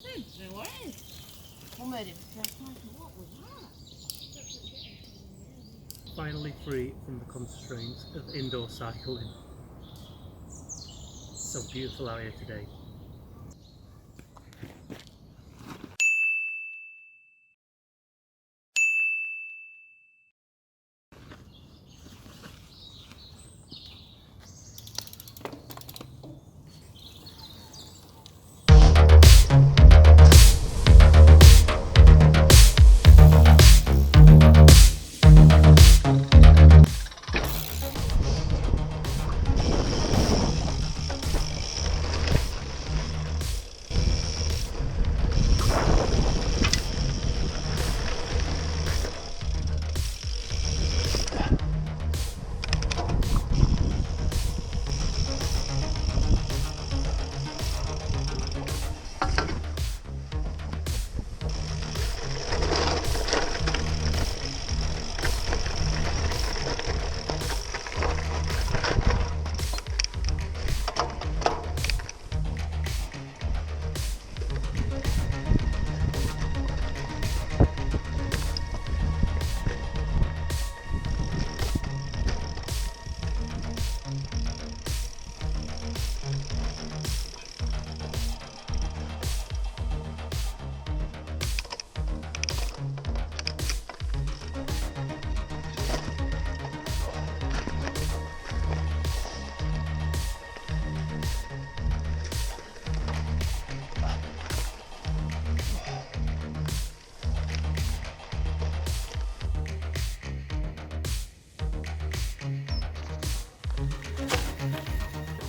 No way. What made it what was that? Finally free from the constraints of indoor cycling. So beautiful out here today.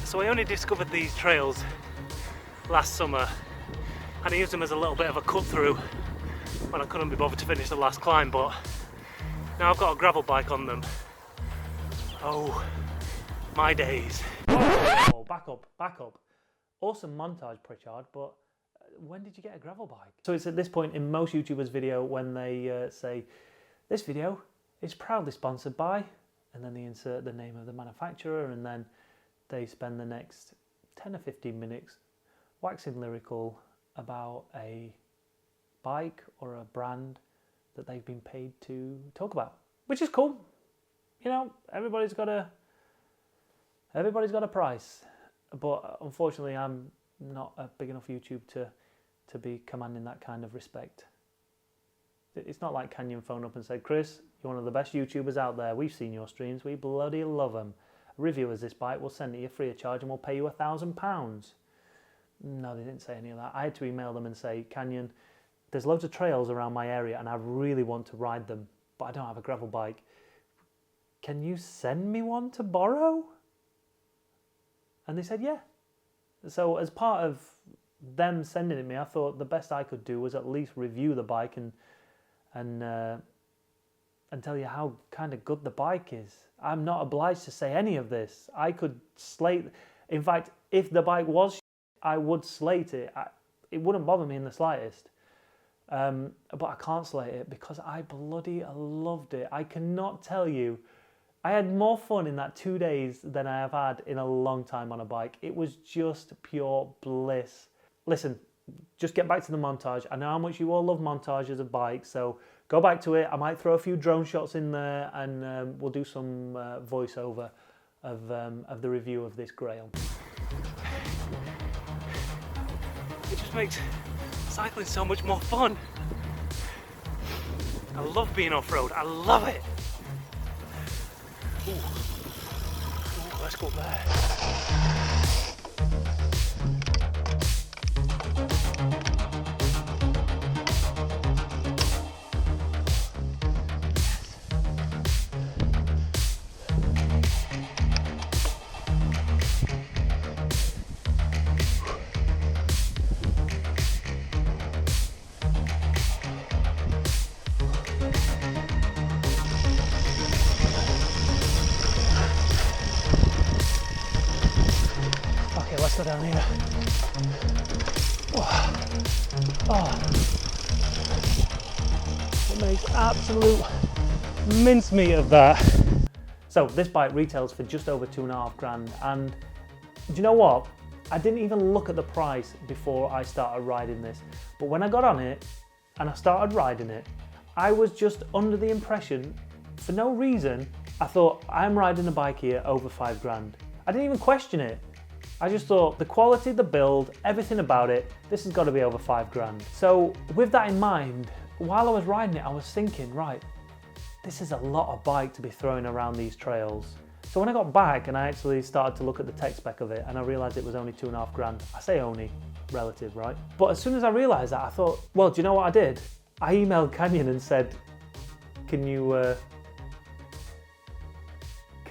So I only discovered these trails last summer and I used them as a little bit of a cut through when I couldn't be bothered to finish the last climb, but now I've got a gravel bike on them. Oh, my days. Oh, back up. Awesome montage, Pritchard, but when did you get a gravel bike? So it's at this point in most YouTubers' video when they say, this video is proudly sponsored by, and then they insert the name of the manufacturer, and then they spend the next 10 or 15 minutes waxing lyrical about a bike or a brand that they've been paid to talk about, which is cool. You know, everybody's got a price, but unfortunately I'm not a big enough YouTube to be commanding that kind of respect. It's not like Canyon phoned up and said, Chris, you're one of the best YouTubers out there, we've seen your streams, we bloody love them. Review us this bike, we'll send it you free of charge and we'll pay you £1,000. No, they didn't say any of that. I had to email them and say, Canyon, there's loads of trails around my area and I really want to ride them, but I don't have a gravel bike. Can you send me one to borrow? And they said, yeah. So as part of them sending it me, I thought the best I could do was at least review the bike and tell you how kind of good the bike is. I'm not obliged to say any of this. I could slate. In fact, if the bike was I would slate it. It wouldn't bother me in the slightest. But I can't slate it because I bloody loved it. I cannot tell you. I had more fun in that 2 days than I have had in a long time on a bike. It was just pure bliss. Listen, just get back to the montage. I know how much you all love montages of bikes, so go back to it. I might throw a few drone shots in there and we'll do some voiceover of the review of this Grail. It just makes cycling so much more fun. I love being off-road. I love it. Ooh. Ooh, let's go there. Let's go down here. Oh. It makes absolute mincemeat of that. So this bike retails for just over £2,500, and do you know what? I didn't even look at the price before I started riding this. But when I got on it and I started riding it, I was just under the impression, for no reason, I thought, I'm riding a bike here over £5 grand. I didn't even question it. I just thought the quality, the build, everything about it, this has got to be over £5 grand. So with that in mind, while I was riding it, I was thinking, right, this is a lot of bike to be throwing around these trails. So when I got back and I actually started to look at the tech spec of it and I realised it was only £2.5 grand. I say only, relative, right? But as soon as I realised that, I thought, well, do you know what I did? I emailed Canyon and said, can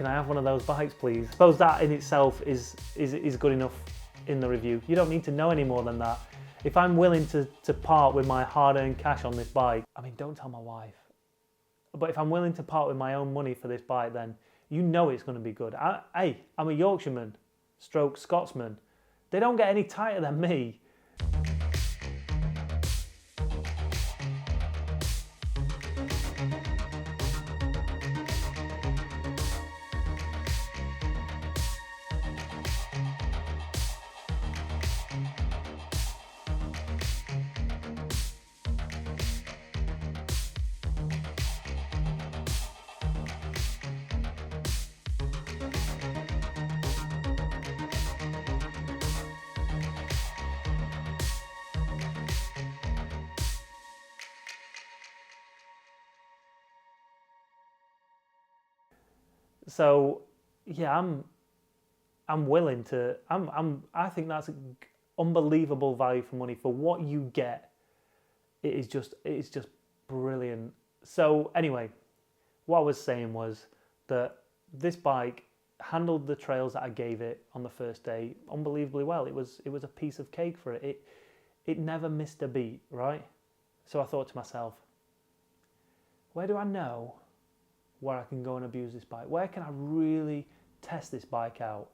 I have one of those bikes, please? I suppose that in itself is good enough in the review. You don't need to know any more than that. If I'm willing to part with my hard-earned cash on this bike, I mean, don't tell my wife. But if I'm willing to part with my own money for this bike, then you know it's going to be good. I'm a Yorkshireman, stroke Scotsman. They don't get any tighter than me. So yeah, I'm willing to. I think that's unbelievable value for money for what you get. It's just brilliant. So anyway, what I was saying was that this bike handled the trails that I gave it on the first day unbelievably well. It was a piece of cake for it. It never missed a beat, right? So I thought to myself, where do I know where I can go and abuse this bike? Where can I really test this bike out?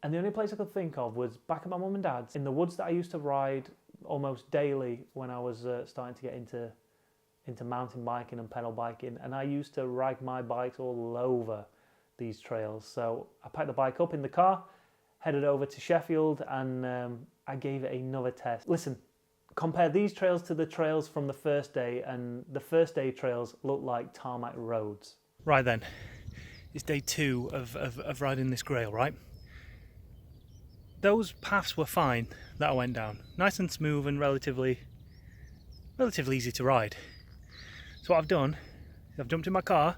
And the only place I could think of was back at my mum and dad's in the woods that I used to ride almost daily when I was starting to get into mountain biking and pedal biking, and I used to ride my bikes all over these trails. So I packed the bike up in the car, headed over to Sheffield, and I gave it another test. Listen, compare these trails to the trails from the first day, and the first day trails look like tarmac roads. Right then, it's day 2 of riding this Grail, right? Those paths were fine that I went down. Nice and smooth and relatively easy to ride. So what I've done is I've jumped in my car,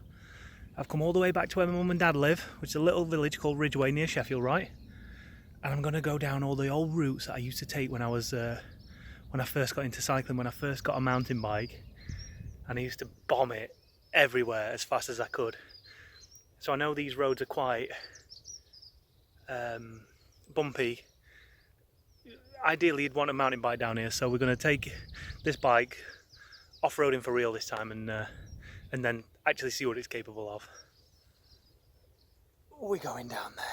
I've come all the way back to where my mum and dad live, which is a little village called Ridgeway near Sheffield, right? And I'm going to go down all the old routes that I used to take when I was when I first got into cycling, when I first got a mountain bike, and I used to bomb it everywhere as fast as I could. So I know these roads are quite bumpy. Ideally you'd want a mountain bike down here, so we're going to take this bike off-roading for real this time, and then actually see what it's capable of. We're going down there.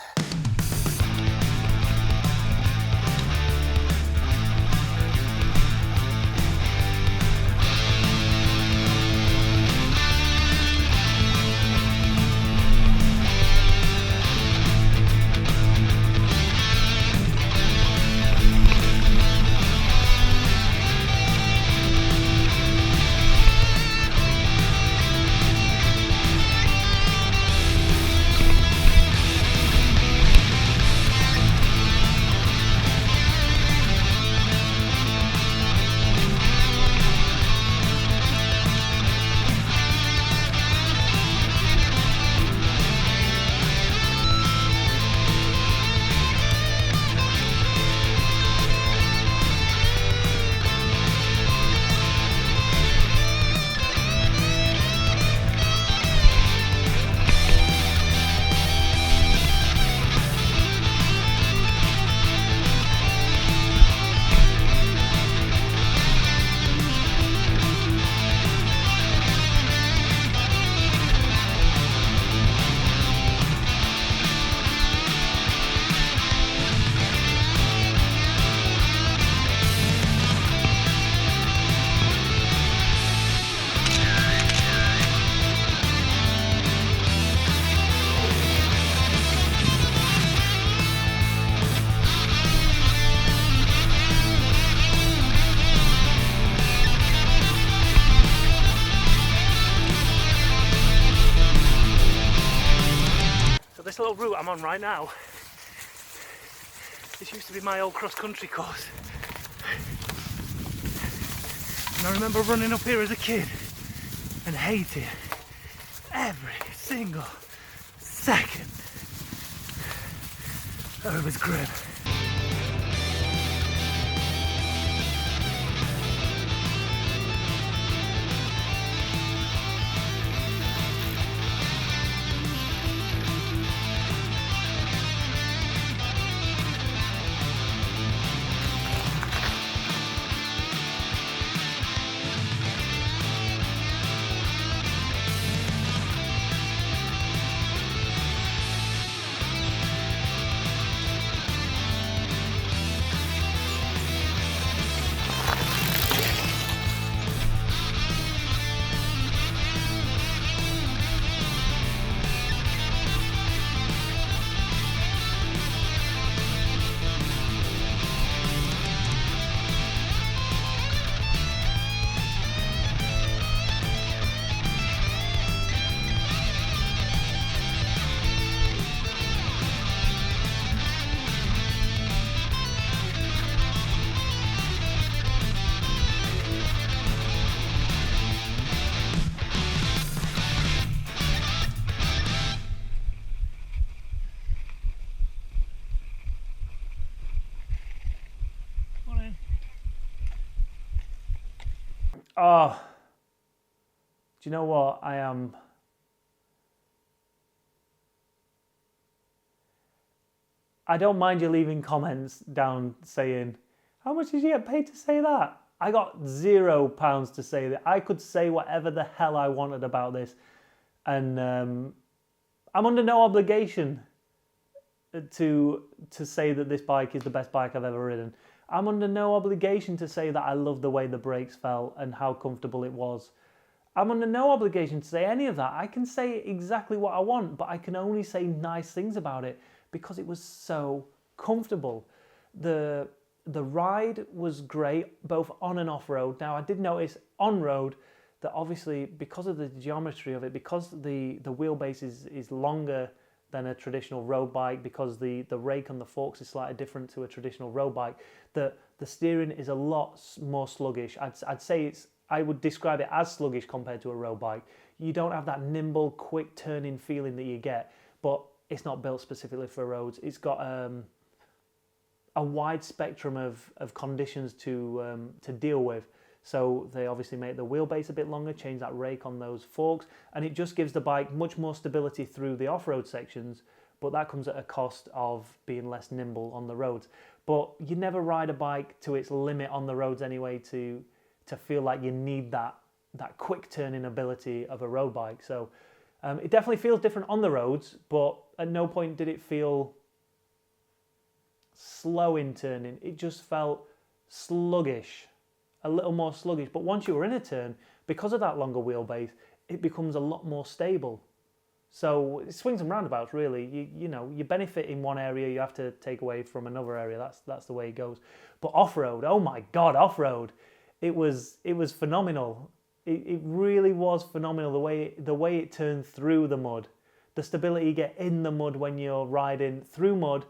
little route I'm on right now, this used to be my old cross-country course. And I remember running up here as a kid and hating every single second. Oh, it was grim. Oh, do you know what? I don't mind you leaving comments down saying, how much did you get paid to say that? I got £0 to say that. I could say whatever the hell I wanted about this. And I'm under no obligation to say that this bike is the best bike I've ever ridden. I'm under no obligation to say that I love the way the brakes felt and how comfortable it was. I'm under no obligation to say any of that. I can say exactly what I want, but I can only say nice things about it because it was so comfortable. The ride was great, both on and off road. Now, I did notice on road that obviously because of the geometry of it, because the wheelbase is longer than a traditional road bike, because the rake on the forks is slightly different to a traditional road bike, the steering is a lot more sluggish. I'd say I would describe it as sluggish compared to a road bike. You don't have that nimble, quick turning feeling that you get, but it's not built specifically for roads. It's got a wide spectrum of conditions to deal with. So they obviously make the wheelbase a bit longer, change that rake on those forks, and it just gives the bike much more stability through the off-road sections, but that comes at a cost of being less nimble on the roads. But you never ride a bike to its limit on the roads anyway to feel like you need that quick turning ability of a road bike. So it definitely feels different on the roads, but at no point did it feel slow in turning. It just felt sluggish. A little more sluggish, but once you were in a turn, because of that longer wheelbase, it becomes a lot more stable. So it swings and roundabouts, really. You know, you benefit in one area, you have to take away from another area. That's the way it goes. But off-road, oh my God, off-road, it was phenomenal. It really was phenomenal, the way it turned through the mud, the stability you get in the mud when you're riding through mud,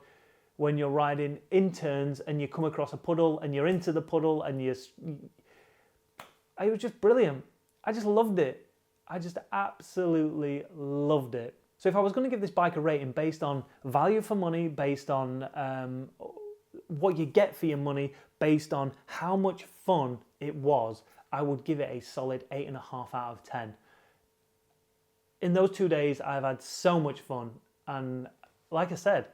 when you're riding in turns and you come across a puddle and you're into the puddle and it was just brilliant. I just loved it. I just absolutely loved it. So if I was going to give this bike a rating based on value for money, based on what you get for your money, based on how much fun it was, I would give it a solid 8.5 out of 10. In those 2 days, I've had so much fun. And like I said,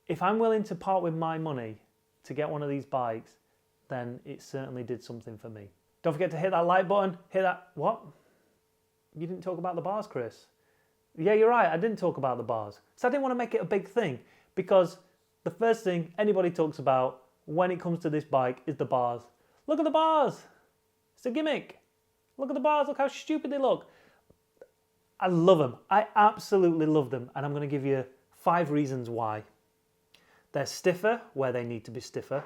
if I'm willing to part with my money to get one of these bikes, then it certainly did something for me. Don't forget to hit that like button, hit that, what? You didn't talk about the bars, Chris. Yeah, you're right, I didn't talk about the bars. So I didn't want to make it a big thing, because the first thing anybody talks about when it comes to this bike is the bars. Look at the bars. It's a gimmick. Look at the bars, look how stupid they look. I love them. I absolutely love them. And I'm going to give you 5 reasons why. They're stiffer where they need to be stiffer.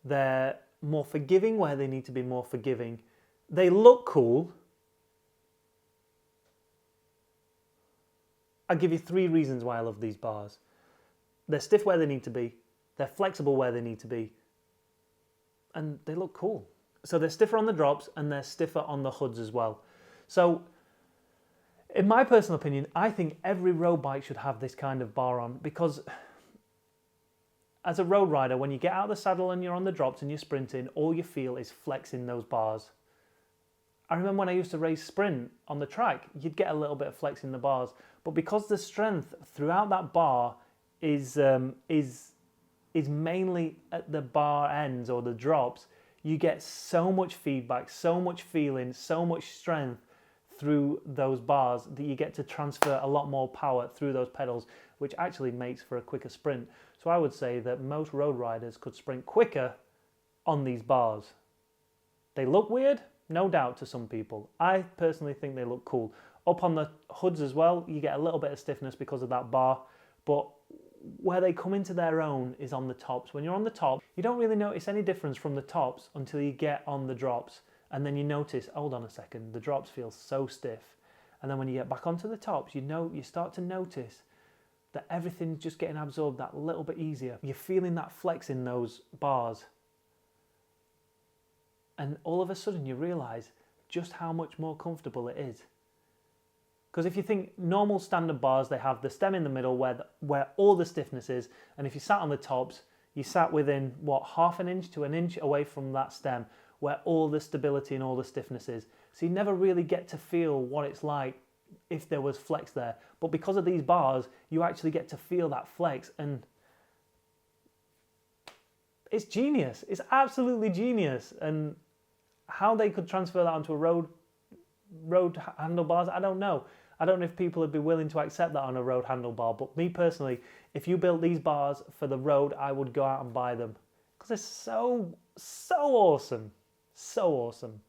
They're more forgiving where they need to be more forgiving. They look cool. I'll give you 3 reasons why I love these bars. They're stiff where they need to be, they're flexible where they need to be, and they look cool. So they're stiffer on the drops and they're stiffer on the hoods as well. So in my personal opinion, I think every road bike should have this kind of bar on, because as a road rider, when you get out of the saddle and you're on the drops and you're sprinting, all you feel is flexing those bars. I remember when I used to race sprint on the track, you'd get a little bit of flex in the bars, but because the strength throughout that bar is mainly at the bar ends or the drops, you get so much feedback, so much feeling, so much strength through those bars that you get to transfer a lot more power through those pedals, which actually makes for a quicker sprint. So I would say that most road riders could sprint quicker on these bars. They look weird, no doubt, to some people. I personally think they look cool. Up on the hoods as well, you get a little bit of stiffness because of that bar, but where they come into their own is on the tops. When you're on the top, you don't really notice any difference from the tops until you get on the drops, and then you notice, hold on a second, the drops feel so stiff. And then when you get back onto the tops, you start to notice that everything's just getting absorbed that little bit easier. You're feeling that flex in those bars. And all of a sudden you realise just how much more comfortable it is. Because if you think normal standard bars, they have the stem in the middle where all the stiffness is, and if you sat on the tops, you sat within, half an inch to an inch away from that stem, where all the stability and all the stiffness is. So you never really get to feel what it's like if there was flex there. But because of these bars, you actually get to feel that flex, and it's genius. It's absolutely genius. And how they could transfer that onto a road handlebars, I don't know. I don't know if people would be willing to accept that on a road handlebar, but me personally, if you built these bars for the road, I would go out and buy them, because they're so awesome. So awesome.